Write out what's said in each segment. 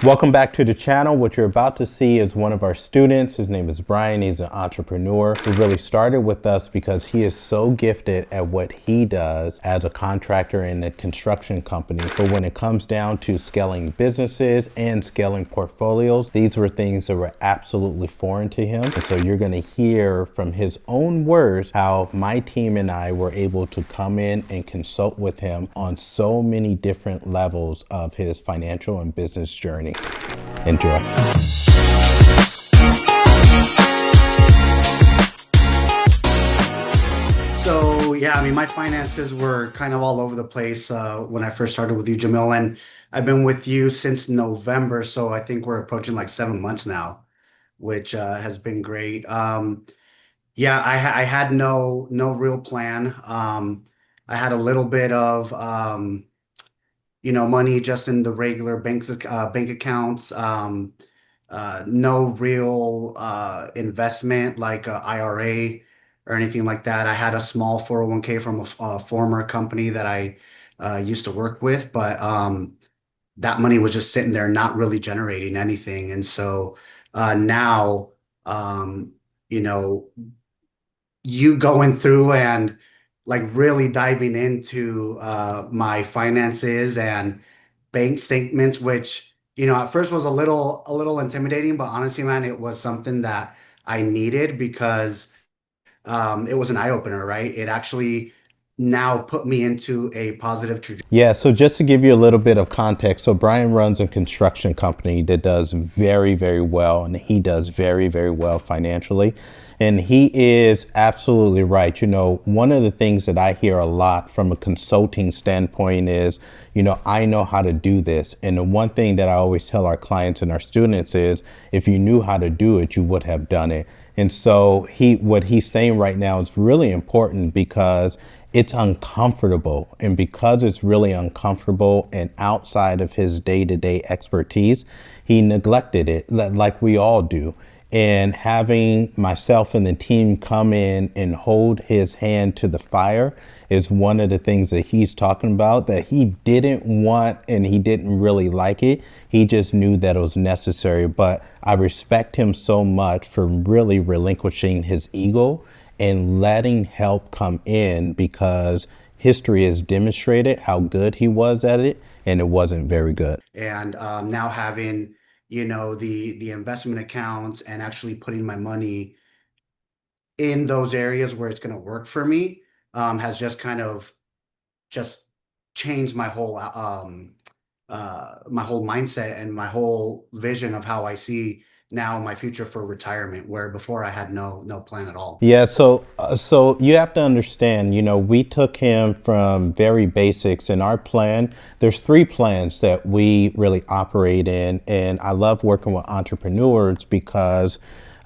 Welcome back to the channel. What you're about to see is one of our students. His name is Brian. He's an entrepreneur who really started with us because he is so gifted at what he does as a contractor in a construction company. But when it comes down to scaling businesses and scaling portfolios, these were things that were absolutely foreign to him. And so you're going to hear from his own words how my team and I were able to come in and consult with him on so many different levels of his financial and business journey. Enjoy. So yeah, I mean, my finances were kind of all over the place when I first started with you, Jamil, and I've been with you since November, so I think we're approaching like 7 months now, which has been great. Yeah, I had no real plan. I had a little bit of money just in the regular bank accounts. No real investment like a IRA or anything like that. I had a small 401k from a former company that I used to work with, but that money was just sitting there, not really generating anything. And so now, um, you know, you going through and like really diving into my finances and bank statements, which at first was a little intimidating, but honestly, man, it was something that I needed because it was an eye opener, right? It actually now put me into a positive trajectory. Yeah, so just to give you a little bit of context, so Brian runs a construction company that does very, very well, and he does very, very well financially. And he is absolutely right. One of the things that I hear a lot from a consulting standpoint is, I know how to do this. And the one thing that I always tell our clients and our students is, if you knew how to do it, you would have done it. And so what he's saying right now is really important because it's uncomfortable. And because it's really uncomfortable and outside of his day-to-day expertise, he neglected it like we all do. And having myself and the team come in and hold his hand to the fire is one of the things that he's talking about, that he didn't want and he didn't really like it. He just knew that it was necessary. But I respect him so much for really relinquishing his ego and letting help come in, because history has demonstrated how good he was at it, and it wasn't very good. And now having, the investment accounts and actually putting my money in those areas where it's going to work for me has just kind of just changed my whole mindset and my whole vision of how I see now my future for retirement, where before I had no plan at all. Yeah, so you have to understand, we took him from very basics in our plan. There's three plans that we really operate in, and I love working with entrepreneurs because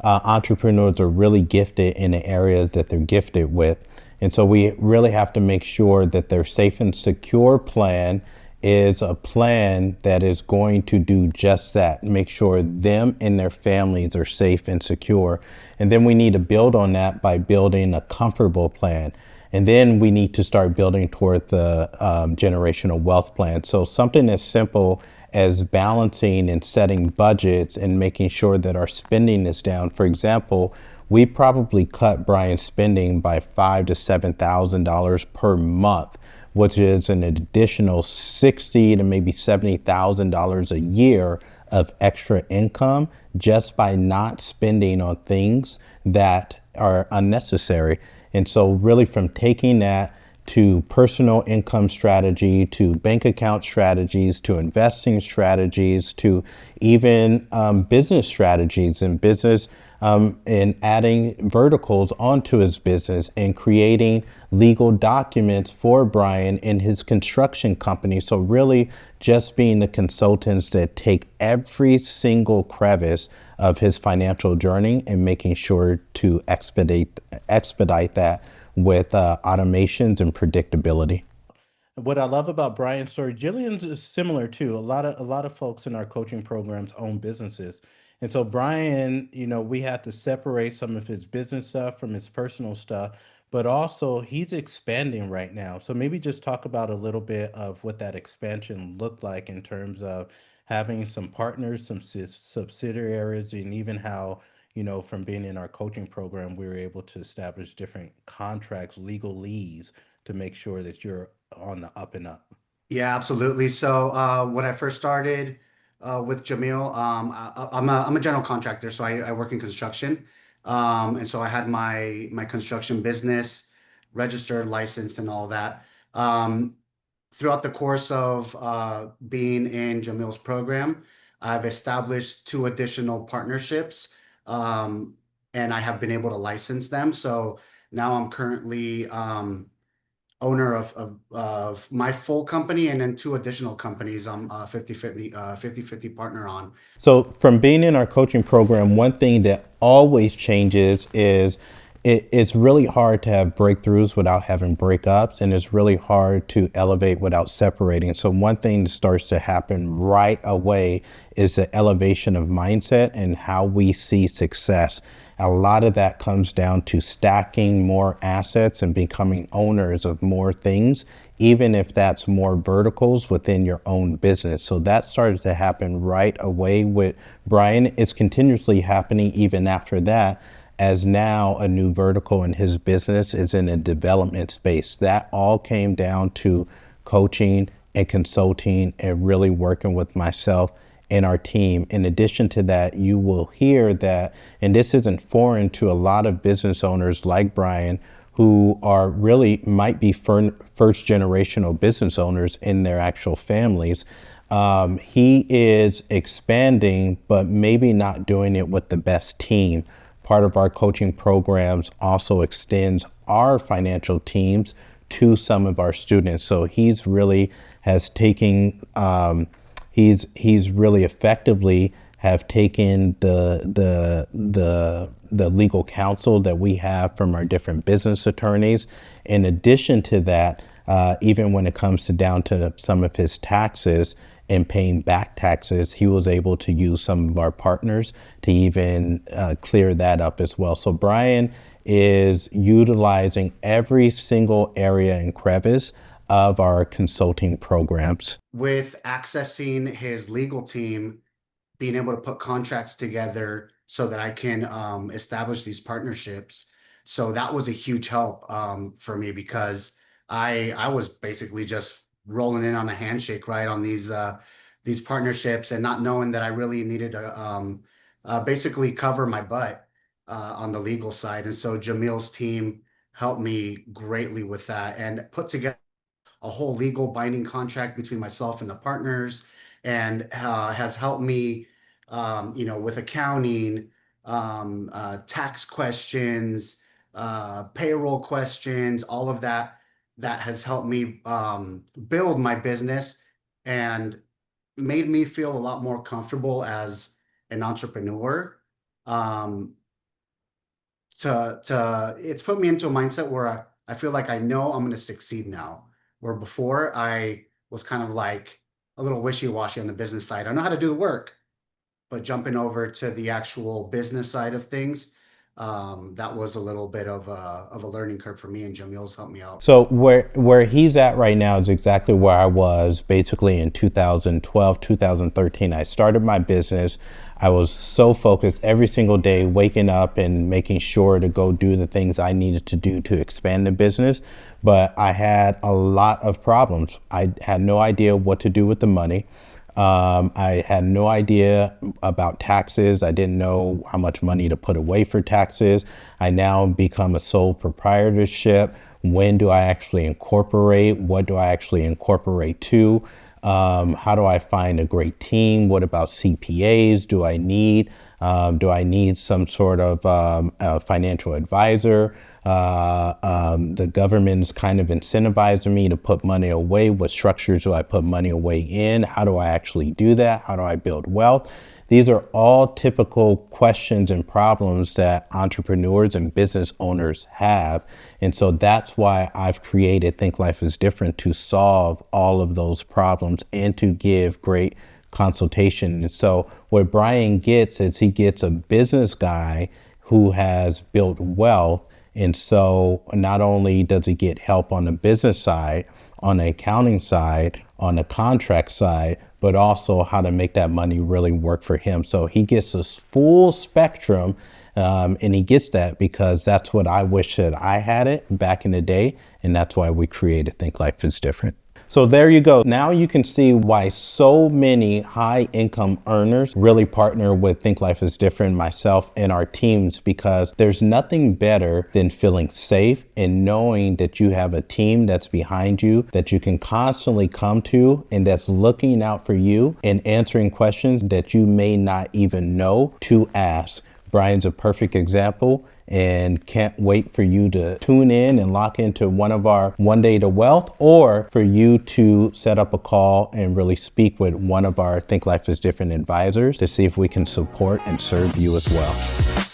entrepreneurs are really gifted in the areas that they're gifted with. And so we really have to make sure that their safe and secure plan is a plan that is going to do just that, make sure them and their families are safe and secure. And then we need to build on that by building a comfortable plan. And then we need to start building toward the generational wealth plan. So something as simple as balancing and setting budgets and making sure that our spending is down. For example, we probably cut Brian's spending by $5,000 to $7,000 per month, which is an additional $60,000 to maybe $70,000 a year of extra income just by not spending on things that are unnecessary. And so really, from taking that to personal income strategy, to bank account strategies, to investing strategies, to even business strategies and business and adding verticals onto his business and creating legal documents for Brian in his construction company. So really just being the consultants that take every single crevice of his financial journey and making sure to expedite that with automations and predictability. What I love about Brian's story, Jillian's is similar too. A lot of folks in our coaching programs own businesses. And so Brian, we had to separate some of his business stuff from his personal stuff, but also he's expanding right now. So maybe just talk about a little bit of what that expansion looked like in terms of having some partners, some subsidiaries, and even how, from being in our coaching program, we were able to establish different contracts, legalese, to make sure that you're on the up and up. Yeah, absolutely. So when I first started with Jamil, I'm a general contractor, so I work in construction, and so I had my construction business registered, licensed, and all that. Um, Throughout the course of being in Jamil's program, I've established two additional partnerships, um, and I have been able to license them. So now I'm currently owner of my full company and then two additional companies I'm 50/50 partner on. So, from being in our coaching program, one thing that always changes is it's really hard to have breakthroughs without having breakups, and it's really hard to elevate without separating. So, one thing that starts to happen right away is the elevation of mindset and how we see success. A lot of that comes down to stacking more assets and becoming owners of more things, even if that's more verticals within your own business. So that started to happen right away with Brian. It's continuously happening even after that, as now a new vertical in his business is in a development space. That all came down to coaching and consulting and really working with myself and our team. In addition to that, you will hear that, and this isn't foreign to a lot of business owners like Brian, who are really might be first generational business owners in their actual families. He is expanding, but maybe not doing it with the best team. Part of our coaching programs also extends our financial teams to some of our students. So he's really has taken he's really effectively have taken the legal counsel that we have from our different business attorneys. In addition to that, even when it comes to down to some of his taxes and paying back taxes, he was able to use some of our partners to even clear that up as well. So Brian is utilizing every single area and crevice of our consulting programs. With accessing his legal team, being able to put contracts together so that I can establish these partnerships. So that was a huge help for me because I was basically just rolling in on a handshake, right, on these partnerships and not knowing that I really needed to basically cover my butt on the legal side. And so Jamil's team helped me greatly with that and put together a whole legal binding contract between myself and the partners, and has helped me, with accounting, tax questions, payroll questions, all of that. That has helped me build my business and made me feel a lot more comfortable as an entrepreneur. Um, to It's put me into a mindset where I feel like I know I'm going to succeed now. Where before I was kind of like a little wishy-washy on the business side. I know how to do the work, but jumping over to the actual business side of things, that was a little bit of a learning curve for me, and Jamil's helped me out. So where he's at right now is exactly where I was basically in 2012, 2013. I started my business. I was so focused every single day, waking up and making sure to go do the things I needed to do to expand the business. But I had a lot of problems. I had no idea what to do with the money. I had no idea about taxes. I didn't know how much money to put away for taxes. I now become a sole proprietorship. When do I actually incorporate? What do I actually incorporate to? How do I find a great team? What about CPAs? Do I need some sort of a financial advisor? The government's kind of incentivizing me to put money away. What structures do I put money away in? How do I actually do that? How do I build wealth? These are all typical questions and problems that entrepreneurs and business owners have. And so that's why I've created Think Life is Different, to solve all of those problems and to give great consultation. And so what Brian gets is he gets a business guy who has built wealth. And so not only does he get help on the business side, on the accounting side, on the contract side, but also how to make that money really work for him. So he gets this full spectrum. And he gets that because that's what I wish that I had it back in the day. And that's why we created Think Life is Different. So there you go. Now you can see why so many high income earners really partner with Think Life is Different, myself and our teams, because there's nothing better than feeling safe and knowing that you have a team that's behind you, that you can constantly come to, and that's looking out for you and answering questions that you may not even know to ask. Brian's a perfect example, and can't wait for you to tune in and lock into one of our One Day to Wealth, or for you to set up a call and really speak with one of our Think Life is Different advisors to see if we can support and serve you as well.